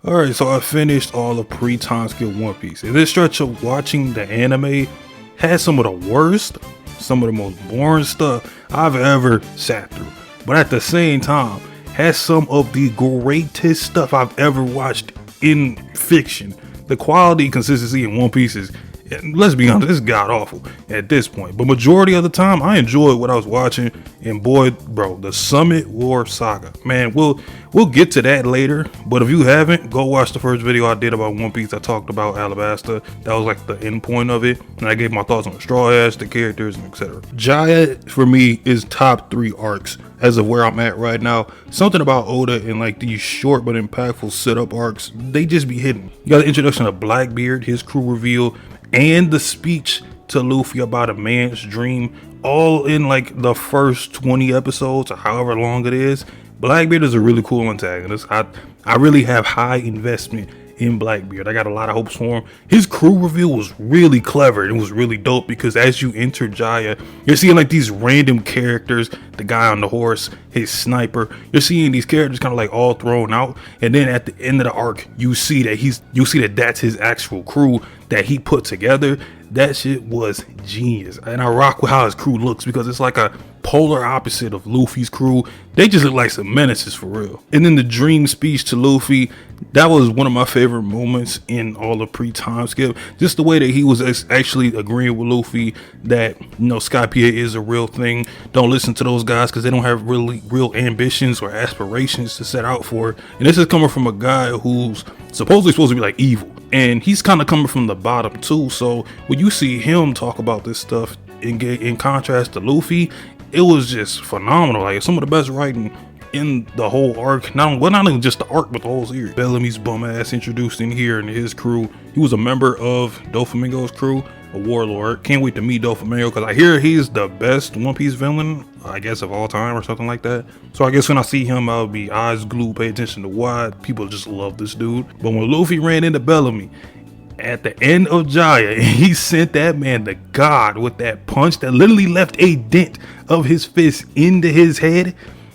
Alright, so I finished all the pre-Timeskip One Piece. And this stretch of watching the anime had some of the worst, some of the most boring stuff I've ever sat through. But at the same time, had some of the greatest stuff I've ever watched in fiction. The quality consistency in One Piece is, let's be honest, it's god awful at this point. But majority of the time, I enjoyed what I was watching. And boy, bro, the Summit War Saga, man, we'll get to that later. But if you haven't, go watch the first video I did about One Piece. I talked about Alabasta. That was like the end point of it, and I gave my thoughts on the Straw Hats, the characters, and etc. Jaya for me is top 3 arcs as of where I'm at right now. Something about Oda and like these short but impactful setup arcs, they just be hidden. You got the introduction of Blackbeard, his crew reveal, and the speech to Luffy about a man's dream, all in like the first 20 episodes or however long it is. Blackbeard is a really cool antagonist. I really have high investment in Blackbeard. I got a lot of hopes for him. His crew reveal was really clever. It was really dope because as you enter Jaya, you're seeing like these random characters, the guy on the horse, his sniper. You're seeing these characters kind of like all thrown out, and then at the end of the arc, you see that that's his actual crew that he put together. That shit was genius, and I rock with how his crew looks because it's like a polar opposite of Luffy's crew. They just look like some menaces for real. And then the dream speech to Luffy, that was one of my favorite moments in all the pre-Timeskip. Just the way that he was actually agreeing with Luffy that, you know, Skypiea is a real thing. Don't listen to those guys because they don't have real ambitions or aspirations to set out for. And this is coming from a guy who's supposedly supposed to be like evil, and he's kind of coming from the bottom too. So when you see him talk about this stuff in contrast to Luffy, it was just phenomenal. Like some of the best writing in the whole arc. Not only just the arc, but the whole series. Bellamy's bum ass introduced in here and his crew. He was a member of Doflamingo's crew, a warlord. Can't wait to meet Doflamingo because I hear he's the best One Piece villain, I guess, of all time or something like that. So I guess when I see him, I'll be eyes glued, pay attention to why people just love this dude. But when Luffy ran into Bellamy at the end of Jaya, he sent that man to God with that punch that literally left a dent of his fist into his head.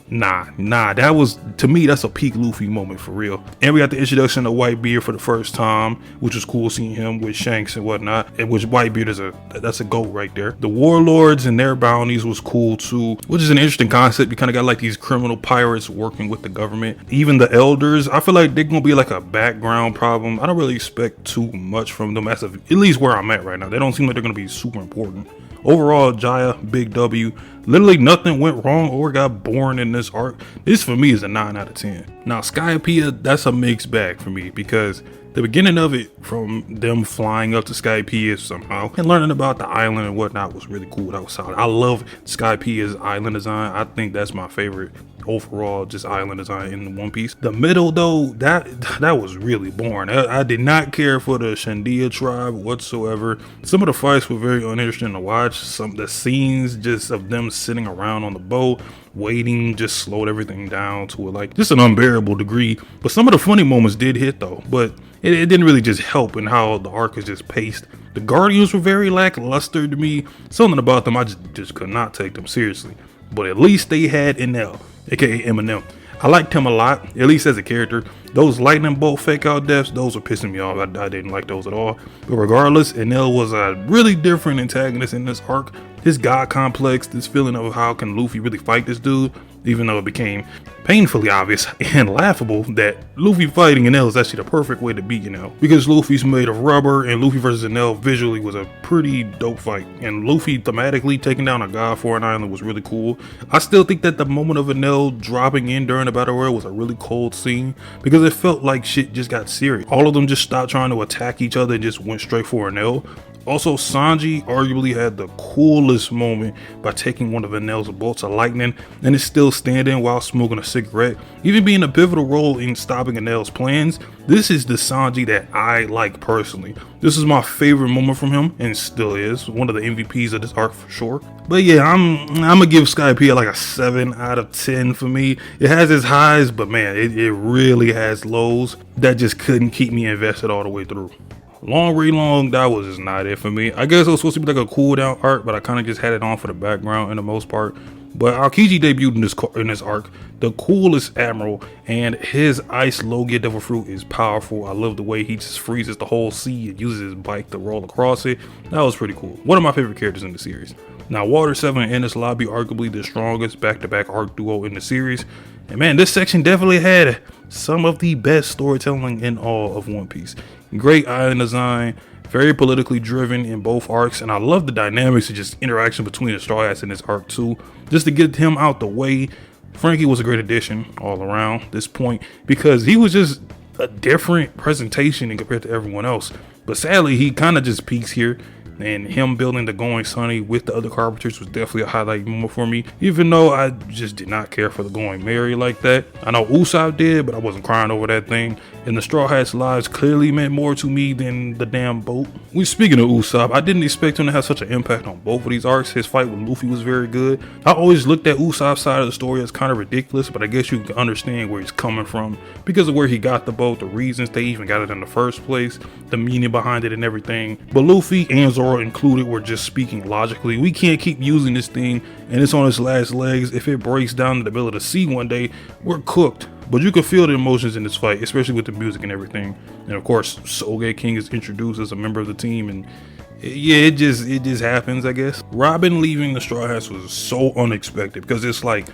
Nah, that was, to me, that's a peak Luffy moment for real. And we got the introduction of Whitebeard for the first time, which was cool seeing him with Shanks and whatnot, and which Whitebeard is that's a GOAT right there. The warlords and their bounties was cool too, which is an interesting concept. You kind of got like these criminal pirates working with the government. Even the elders, I feel like they're gonna be like a background problem. I don't really expect too much from them as of, at least where I'm at right now. They don't seem like they're gonna be super important. Overall, Jaya, big W. Literally nothing went wrong or got boring in this arc. This for me is a 9 out of 10. Now Skypiea, that's a mixed bag for me because the beginning of it, from them flying up to Skypiea somehow and learning about the island and whatnot, was really cool. That was solid. I love Skypiea's island design. I think that's my favorite overall, just island design in the One Piece. The middle though, that was really boring. I did not care for the Shandia tribe whatsoever. Some of the fights were very uninteresting to watch. Some of the scenes just of them sitting around on the boat waiting just slowed everything down to like just an unbearable degree. But some of the funny moments did hit though, but it didn't really just help in how the arc is just paced. The Guardians were very lackluster to me. Something about them, I just could not take them seriously. But at least they had Enel, aka Eminem. I liked him a lot, at least as a character. Those lightning bolt fake out deaths, those were pissing me off. I didn't like those at all. But regardless, Enel was a really different antagonist in this arc. His god complex, this feeling of how can Luffy really fight this dude, even though it became painfully obvious and laughable that Luffy fighting Enel is actually the perfect way to beat Enel, because Luffy's made of rubber, and Luffy versus Enel visually was a pretty dope fight, and Luffy thematically taking down a god for an island was really cool. I still think that the moment of Enel dropping in during the battle royale was a really cold scene because it felt like shit just got serious. All of them just stopped trying to attack each other and just went straight for Enel. Also, Sanji arguably had the coolest moment by taking one of Enel's bolts of lightning and is still standing while smoking a cigarette, even being a pivotal role in stopping Enel's plans. This is the Sanji that I like personally. This is my favorite moment from him, and still is one of the MVPs of this arc for sure. But yeah, I'm gonna give Skypiea like a 7 out of 10 for me. It has its highs, but man, it really has lows that just couldn't keep me invested all the way through. Long, that was just not it for me. I guess it was supposed to be like a cool down arc, but I kind of just had it on for the background in the most part. But Aokiji debuted in this arc, the coolest admiral, and his ice Logia Devil Fruit is powerful. I love the way he just freezes the whole sea and uses his bike to roll across it. That was pretty cool. One of my favorite characters in the series. Now, Water 7 and Enies Lobby, arguably the strongest back-to-back arc duo in the series. And man, this section definitely had some of the best storytelling in all of One Piece. Great island design, very politically driven in both arcs, and I love the dynamics and just interaction between the Straw Hats in this arc too. Just to get him out the way, Frankie was a great addition all around this point because he was just a different presentation compared to everyone else. But sadly, he kind of just peaks here. And him building the Going Sunny with the other Carpenters was definitely a highlight moment for me, even though I just did not care for the Going Merry like that. I know Usopp did, but I wasn't crying over that thing. And the Straw Hats' lives clearly meant more to me than the damn boat. Speaking of Usopp, I didn't expect him to have such an impact on both of these arcs. His fight with Luffy was very good. I always looked at Usopp's side of the story as kind of ridiculous, but I guess you can understand where he's coming from because of where he got the boat, the reasons they even got it in the first place, the meaning behind it and everything. But Luffy and Zoro included were just speaking logically. We can't keep using this thing and it's on its last legs. If it breaks down in the middle of the sea one day, we're cooked. But you can feel the emotions in this fight, especially with the music and everything. And of course, Saga King is introduced as a member of the team, and yeah, it just happens, I guess. Robin leaving the Straw Hats was so unexpected because it's like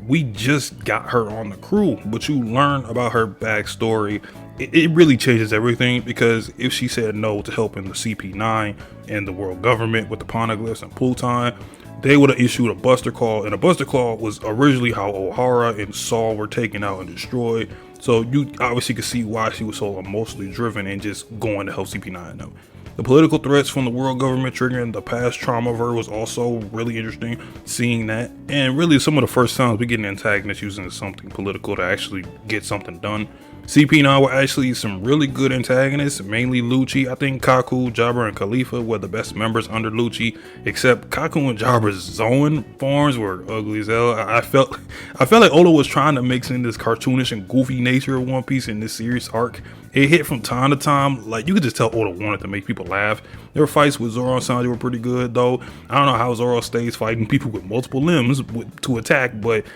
we just got her on the crew, but you learn about her backstory. It really changes everything because if she said no to helping the CP9 and the world government with the poneglyphs and Pluton, they would have issued a Buster Call, and a Buster Call was originally how O'Hara and Saul were taken out and destroyed. So you obviously could see why she was so emotionally driven and just going to help CP9 them. The political threats from the world government triggering the past trauma ver was also really interesting, seeing that. And really some of the first times we get an antagonist using something political to actually get something done. CP9 were actually some really good antagonists, mainly Lucci. I think Kaku, Jabra, and Khalifa were the best members under Lucci, except Kaku and Jabra's Zoan forms were ugly as hell. I felt like Oda was trying to mix in this cartoonish and goofy nature of One Piece in this series arc. It hit from time to time, like you could just tell Oda wanted to make people laugh. Their fights with Zoro and Sanji were pretty good though. I don't know how Zoro stays fighting people with multiple limbs to attack, but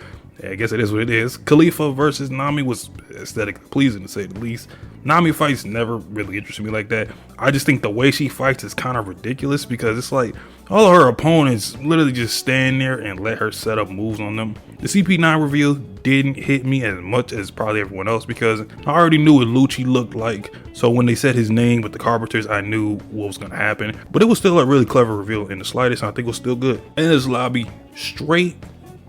I guess it is what it is. Khalifa versus Nami was aesthetically pleasing to say the least. Nami fights never really interested me like that. I just think the way she fights is kind of ridiculous because it's like all of her opponents literally just stand there and let her set up moves on them. The CP9 reveal didn't hit me as much as probably everyone else because I already knew what Lucci looked like. So when they said his name with the Carpenters, I knew what was going to happen. But it was still a really clever reveal in the slightest, and I think it was still good. And his lobby, straight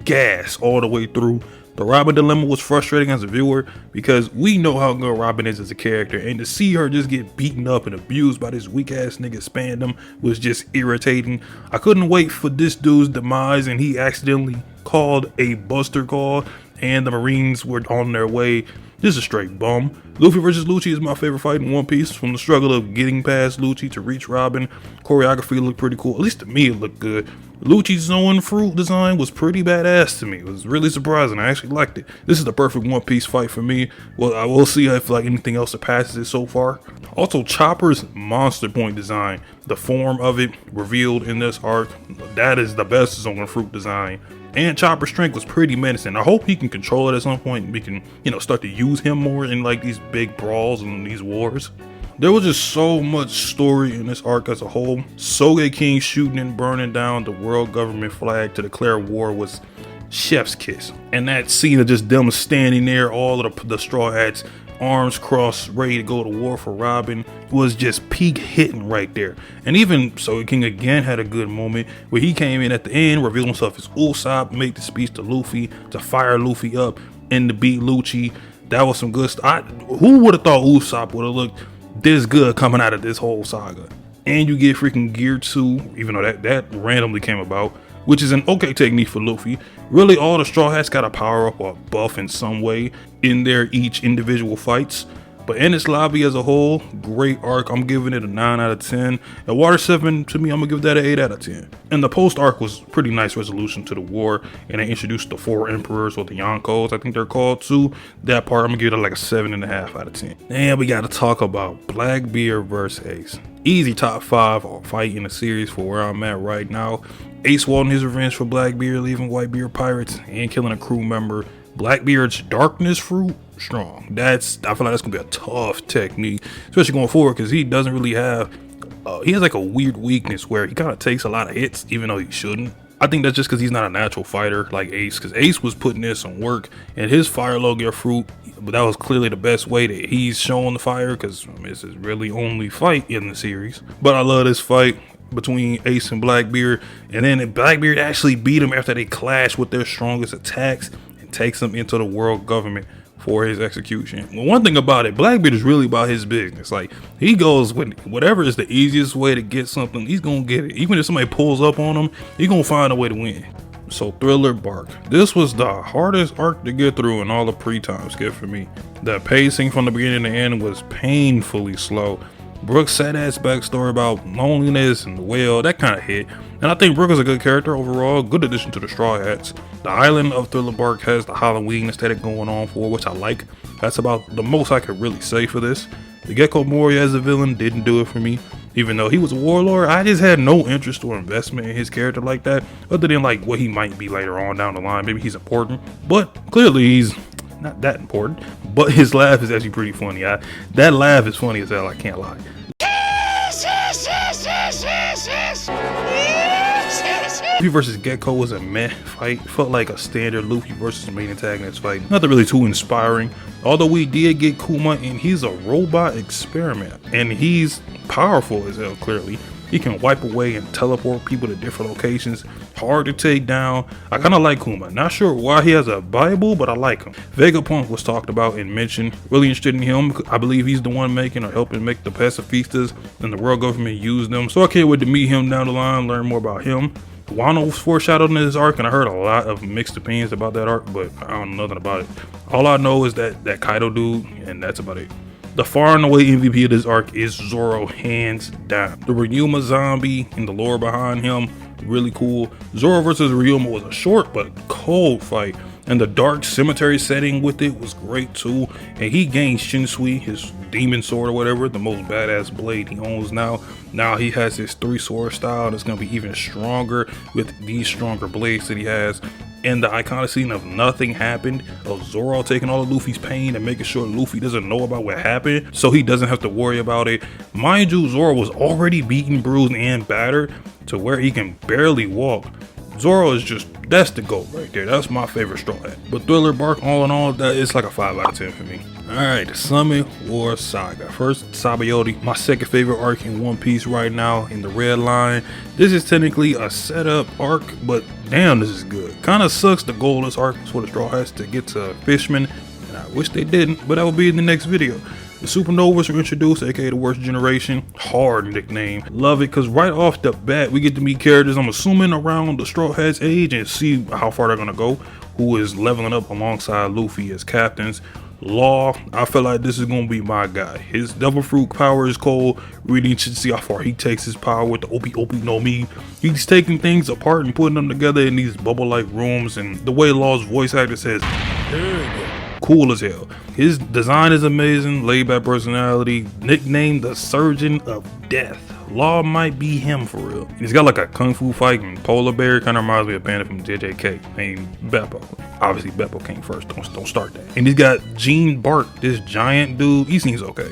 gas all the way through. The Robin dilemma was frustrating as a viewer because we know how good Robin is as a character, and to see her just get beaten up and abused by this weak ass nigga Spandam was just irritating. I couldn't wait for this dude's demise, and he accidentally called a Buster Call and the Marines were on their way. This is a straight bum. Luffy versus Lucci is my favorite fight in One Piece. From the struggle of getting past Lucci to reach Robin, choreography looked pretty cool. At least to me it looked good. Lucci's Zoan fruit design was pretty badass to me. It was really surprising. I actually liked it. This is the perfect One Piece fight for me. Well, I will see if like anything else surpasses it so far. Also, Chopper's monster point design, the form of it revealed in this arc, that is the best Zoan fruit design. And Chopper's strength was pretty menacing. I hope he can control it at some point and we can, start to use him more in like these big brawls and these wars. There was just so much story in this arc as a whole. Soge King shooting and burning down the world government flag to declare war was chef's kiss. And that scene of just them standing there, all of the Straw Hats, arms crossed, ready to go to war for Robin, was just peak hitting right there. And even Soge King again had a good moment where he came in at the end, revealed himself as Usopp, made the speech to Luffy to fire Luffy up and to beat Lucci. That was some good stuff. Who would have thought Usopp would have looked this good coming out of this whole saga? And you get freaking Gear 2, even though that randomly came about, which is an okay technique for Luffy. Really, all the Straw Hats got a power up or buff in some way in their each individual fights. But in this lobby as a whole, great arc. I'm giving it a 9 out of 10. And Water 7, to me, I'm gonna give that an 8 out of 10. And the post arc was pretty nice resolution to the war. And they introduced the 4 emperors, or the Yonkos, I think they're called too. That part, I'm gonna give it like a 7.5 out of 10. And we gotta talk about Blackbeard versus Ace. Easy top 5 fight in the series for where I'm at right now. Ace wanting his revenge for Blackbeard, leaving Whitebeard pirates, and killing a crew member. Blackbeard's darkness fruit, strong. I feel like that's gonna be a tough technique, especially going forward, because he doesn't really have, he has like a weird weakness where he kind of takes a lot of hits, even though he shouldn't. I think that's just because he's not a natural fighter like Ace, because Ace was putting in some work, and his fire Logia fruit, but that was clearly the best way that he's showing the fire, because this is really only fight in the series. But I love this fight between Ace and Blackbeard, and then Blackbeard actually beat him after they clashed with their strongest attacks and takes him into the world government for his execution. Well, one thing about it, Blackbeard is really about his business. Like, he goes with whatever is the easiest way to get something, he's gonna get it. Even if somebody pulls up on him, he's gonna find a way to win. So Thriller Bark, this was the hardest arc to get through in all the pre-Timeskip for me. The pacing from the beginning to end was painfully slow. Brook's sad ass backstory about loneliness and the whale, that kind of hit. And I think Brook is a good character overall, good addition to the Straw Hats. The island of Thriller Bark has the Halloween aesthetic going on for, which I like. That's about the most I could really say for this. The Gecko Moria as a villain didn't do it for me. Even though he was a warlord, I just had no interest or investment in his character like that, other than like what he might be later on down the line. Maybe he's important, but clearly he's not that important. But his laugh is actually pretty funny. That laugh is funny as hell, I can't lie. Luffy versus Gecko was a meh fight. Felt like a standard Luffy versus main antagonist fight. Nothing really too inspiring. Although we did get Kuma, and he's a robot experiment. And he's powerful as hell, clearly. He can wipe away and teleport people to different locations. Hard to take down. I kind of like Kuma. Not sure why he has a Bible, but I like him. Vegapunk was talked about and mentioned. Really interested in him. I believe he's the one making or helping make the pacifistas and the world government use them. So I can't wait to meet him down the line, learn more about him. Wano was foreshadowed in this arc, and I heard a lot of mixed opinions about that arc, but I don't know nothing about it. All I know is that Kaido dude, and that's about it. The far and away MVP of this arc is Zoro, hands down. The Ryuma zombie and the lore behind him, really cool. Zoro versus Ryuma was a short but cold fight, and the dark cemetery setting with it was great too. And he gained Shinsui, his demon sword or whatever, the most badass blade he owns now. Now he has his 3-sword style, and it's gonna be even stronger with these stronger blades that he has. And the iconic scene of nothing happened, of Zoro taking all of Luffy's pain and making sure Luffy doesn't know about what happened, so he doesn't have to worry about it. Mind you, Zoro was already beaten, bruised, and battered to where he can barely walk. Zoro is just, that's the GOAT right there. That's my favorite Straw Hat. But Thriller Bark, all in all, it's like a 5 out of 10 for me. Alright, Summit War Saga. First, Sabayoti, my second favorite arc in One Piece right now in the red line. This is technically a setup arc, but damn, this is good. Kinda sucks the goal of this arc was for the Straw Hats to get to Fishman, and I wish they didn't, but that will be in the next video. The Supernovas are introduced, aka the worst generation. Hard nickname. Love it, because right off the bat, we get to meet characters, I'm assuming around the Straw Hats age, and see how far they're gonna go. Who is leveling up alongside Luffy as captains. Law, I feel like this is gonna be my guy. His devil fruit power is cold. Really interested to see how far he takes his power with the Opi no Mi. He's taking things apart and putting them together in these bubble-like rooms, and the way Law's voice actor says, cool as hell. His design is amazing, laid back personality, nicknamed the Surgeon of Death. Law might be him for real. He's got like a kung fu fight and polar bear, kind of reminds me of a bandit from JJK named Beppo. Obviously Beppo came first, don't start that. And he's got Gene Bark, this giant dude, he seems okay.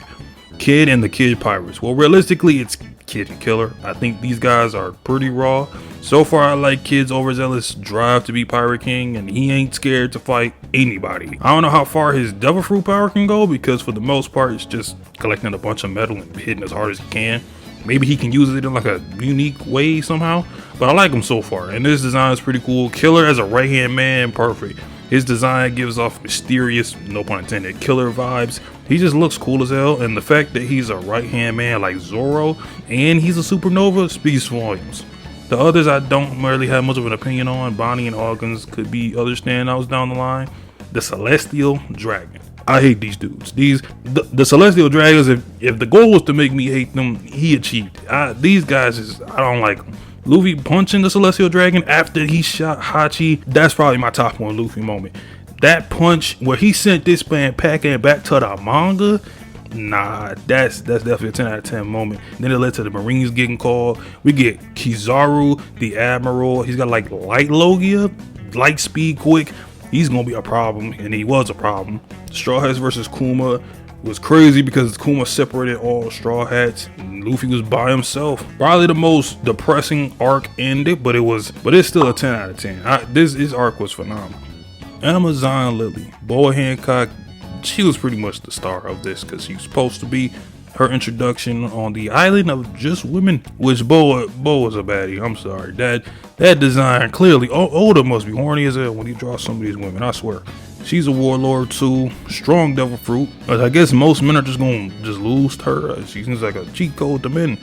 Kid and the Kid Pirates. Well, realistically, it's Kid and Killer. I think these guys are pretty raw. So far, I like Kid's overzealous drive to be Pirate King, and he ain't scared to fight anybody. I don't know how far his devil fruit power can go, because for the most part, it's just collecting a bunch of metal and hitting as hard as he can. Maybe he can use it in like a unique way somehow, but I like him so far, and this design is pretty cool. Killer as a right-hand man, perfect. His design gives off mysterious, no pun intended, killer vibes. He just looks cool as hell, and the fact that he's a right-hand man like Zoro, and he's a supernova, speaks volumes. The others I don't really have much of an opinion on. Bonnie and Hawkins could be other standouts down the line. The Celestial Dragon. I hate these dudes. The Celestial Dragons, if the goal was to make me hate them, he achieved it. These guys, I don't like them. Luffy punching the Celestial Dragon after he shot Hachi, that's probably my top one Luffy moment. That punch where he sent this man packing back to the manga, Nah, that's definitely a 10 out of 10 moment. Then it led to the Marines getting called. We get Kizaru, the Admiral. He's got like light Logia, light speed, quick. He's gonna be a problem, and he was a problem. Straw Hats versus Kuma was crazy because Kuma separated all Straw Hats, and Luffy was by himself. Probably the most depressing arc ended, but it's still a 10 out of 10. This arc was phenomenal. Amazon Lily, Boa Hancock, she was pretty much the star of this because she's supposed to be. Her introduction on the island of just women, which Boa was a baddie. I'm sorry, that design clearly. Oda must be horny as hell when he draws some of these women. I swear. She's a warlord too, strong devil fruit. I guess most men are just gonna lose to her. She seems like a cheat code to men,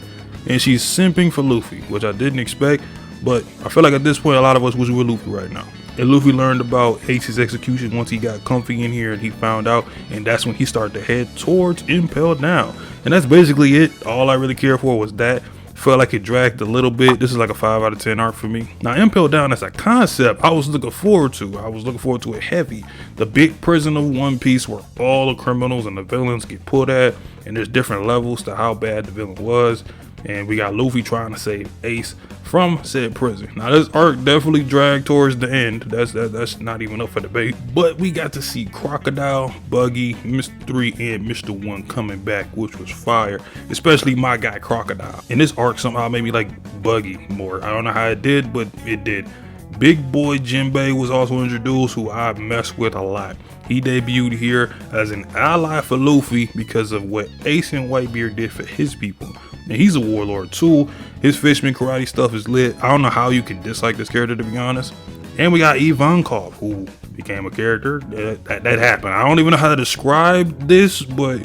and she's simping for Luffy, which I didn't expect. But I feel like at this point, a lot of us wish we were Luffy right now. And Luffy learned about Ace's execution once he got comfy in here and he found out, and that's when he started to head towards Impaled now. And that's basically it. All I really cared for was that. Felt like it dragged a little bit. This is like a 5 out of 10 arc for me. Now, Impaled Down as a concept, I was looking forward to. I was looking forward to it heavy. The big prison of One Piece where all the criminals and the villains get put at, and there's different levels to how bad the villain was. And we got Luffy trying to save Ace from said prison. Now this arc definitely dragged towards the end. That's not even up for debate. But we got to see Crocodile, Buggy, Mr. 3, and Mr. 1 coming back, which was fire. Especially my guy Crocodile. And this arc somehow made me like Buggy more. I don't know how it did, but it did. Big Boy Jinbei was also introduced, who I mess with a lot. He debuted here as an ally for Luffy because of what Ace and Whitebeard did for his people. And he's a warlord too. His fishman karate stuff is lit. I don't know how you can dislike this character, to be honest. And we got Ivankov, who became a character. That happened. I don't even know how to describe this, but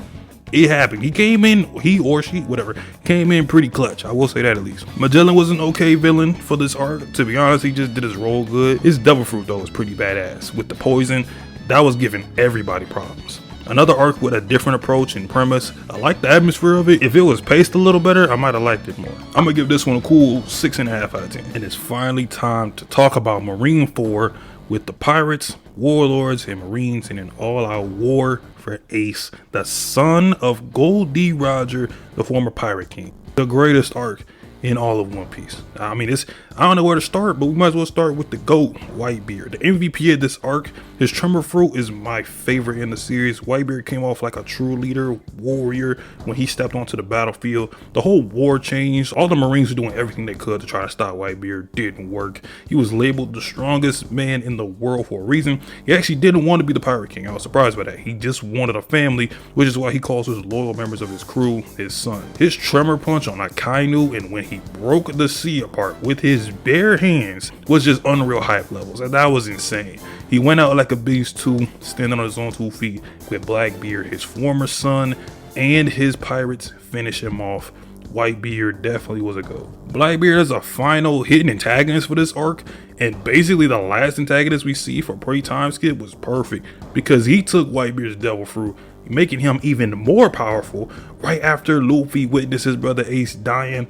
it happened. He came in, he or she, whatever, came in pretty clutch. I will say that at least. Magellan was an okay villain for this arc. To be honest, he just did his role good. His devil fruit though was pretty badass. With the poison, that was giving everybody problems. Another arc with a different approach and premise. I like the atmosphere of it. If it was paced a little better, I might have liked it more. I'm gonna give this one a cool 6.5 out of 10. And it's finally time to talk about Marine 4 with the pirates, warlords, and marines in an all-out war for Ace, the son of Gold D. Roger, the former pirate king. The greatest arc in all of One Piece. I mean, I don't know where to start, but we might as well start with the GOAT, Whitebeard. The MVP of this arc, his Tremor Fruit is my favorite in the series. Whitebeard came off like a true leader, warrior, when he stepped onto the battlefield. The whole war changed. All the Marines were doing everything they could to try to stop Whitebeard. Didn't work. He was labeled the strongest man in the world for a reason. He actually didn't want to be the Pirate King. I was surprised by that. He just wanted a family, which is why he calls his loyal members of his crew his son. His Tremor Punch on Akainu, and when he broke the sea apart with his bare hands, was just unreal hype levels, and that was insane. He went out like a beast too, standing on his own 2 feet with Blackbeard, his former son, and his pirates finish him off. Whitebeard definitely was a GOAT. Blackbeard is a final hidden antagonist for this arc, and basically the last antagonist we see for pre-Timeskip was perfect because he took Whitebeard's devil fruit, making him even more powerful right after Luffy witnessed his brother Ace dying.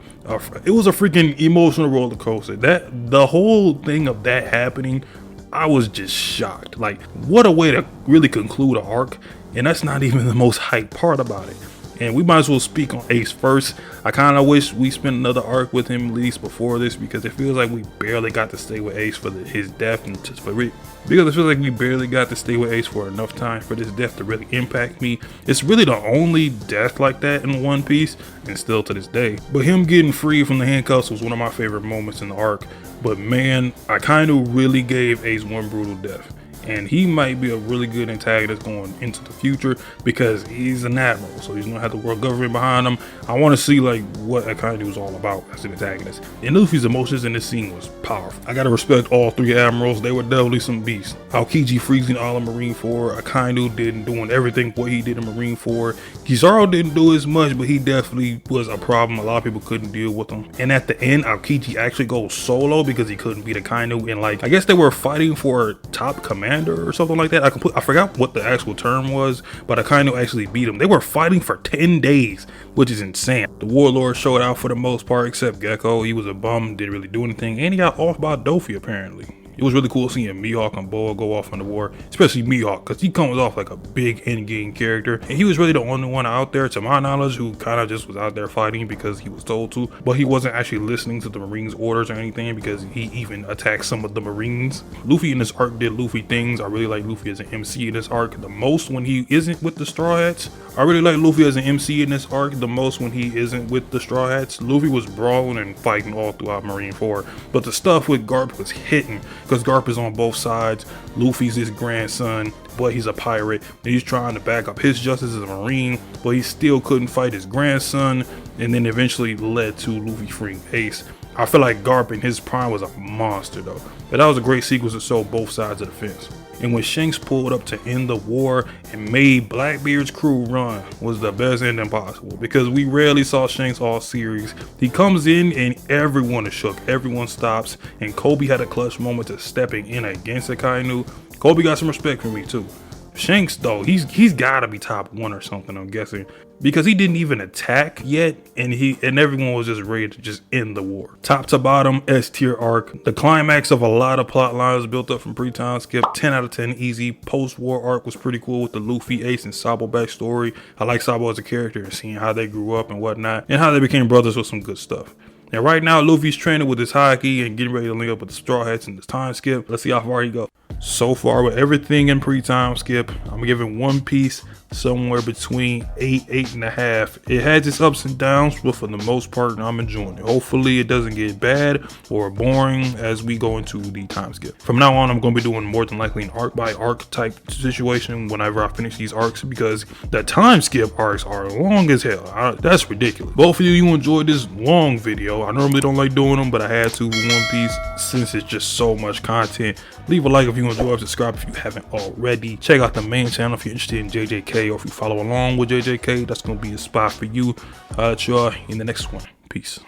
It was a freaking emotional roller coaster. The whole thing of that happening, I was just shocked. Like, what a way to really conclude an arc, and that's not even the most hype part about it. And we might as well speak on Ace first. I kind of wish we spent another arc with him at least before this, because it feels like we barely got to stay with Ace for his death, and just for it. Because it feels like we barely got to stay with Ace for enough time for this death to really impact me. It's really the only death like that in One Piece, and still to this day. But him getting free from the handcuffs was one of my favorite moments in the arc. But man, I kind of really gave Ace one brutal death. And he might be a really good antagonist going into the future because he's an admiral, so he's gonna have the world government behind him. I want to see like what Akainu was all about as an antagonist. And Luffy's emotions in this scene was powerful. I gotta respect all 3 admirals. They were definitely some beasts. Aokiji freezing all of Marine 4. Akainu doing everything what he did in Marine 4. Kizaru didn't do as much, but he definitely was a problem. A lot of people couldn't deal with him. And at the end, Aokiji actually goes solo because he couldn't beat Akainu. And like, I guess they were fighting for top command or something like that. I forgot what the actual term was, but Akainu actually beat him. They were fighting for 10 days, which is insane. The warlord showed out for the most part, except Gecko. He was a bum, didn't really do anything, and he got off by Dofi apparently. It was really cool seeing Mihawk and Boa go off on the war, especially Mihawk, because he comes off like a big endgame character, and he was really the only one out there, to my knowledge, who kind of just was out there fighting because he was told to, but he wasn't actually listening to the Marines' orders or anything, because he even attacked some of the Marines. Luffy in this arc did Luffy things. I really like Luffy as an MC in this arc the most when he isn't with the Straw Hats. I really like Luffy as an MC in this arc the most when he isn't with the Straw Hats. Luffy was brawling and fighting all throughout Marineford, but the stuff with Garp was hitting, because Garp is on both sides. Luffy's his grandson, but he's a pirate, and he's trying to back up his justice as a Marine, but he still couldn't fight his grandson, and then eventually led to Luffy freeing Ace. I feel like Garp in his prime was a monster though, but that was a great sequence to show both sides of the fence. And when Shanks pulled up to end the war and made Blackbeard's crew run was the best ending possible, because we rarely saw Shanks all series. He comes in and everyone is shook, everyone stops, and Kobe had a clutch moment to stepping in against Akainu. Kobe got some respect for me too. Shanks though, he's gotta be top 1 or something, I'm guessing, because he didn't even attack yet, and everyone was just ready to just end the war. Top to bottom, S tier arc. The climax of a lot of plot lines built up from pre-time skip. 10 out of 10 easy. Post-war arc was pretty cool with the Luffy, Ace, and Sabo backstory. I like Sabo as a character and seeing how they grew up and whatnot, and how they became brothers was some good stuff. And right now, Luffy's training with his haki and getting ready to link up with the Straw Hats in this time skip. Let's see how far he goes. So far with everything in pre-time skip, I'm giving One Piece somewhere between 8.5. It has its ups and downs, but for the most part, I'm enjoying it. Hopefully it doesn't get bad or boring as we go into the time skip. From now on, I'm going to be doing more than likely an arc by arc type situation whenever I finish these arcs, because the time skip arcs are long as hell. That's ridiculous. But hopefully you enjoyed this long video. I normally don't like doing them, but I had to with One Piece since it's just so much content. Leave a like if you enjoy, subscribe if you haven't already. Check out the main channel if you're interested in JJK, or if you follow along with JJK, that's going to be a spot for you. I'll let y'all in the next one. Peace.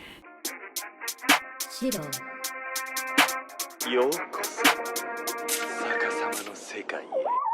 ようこそ逆さまの世界へ。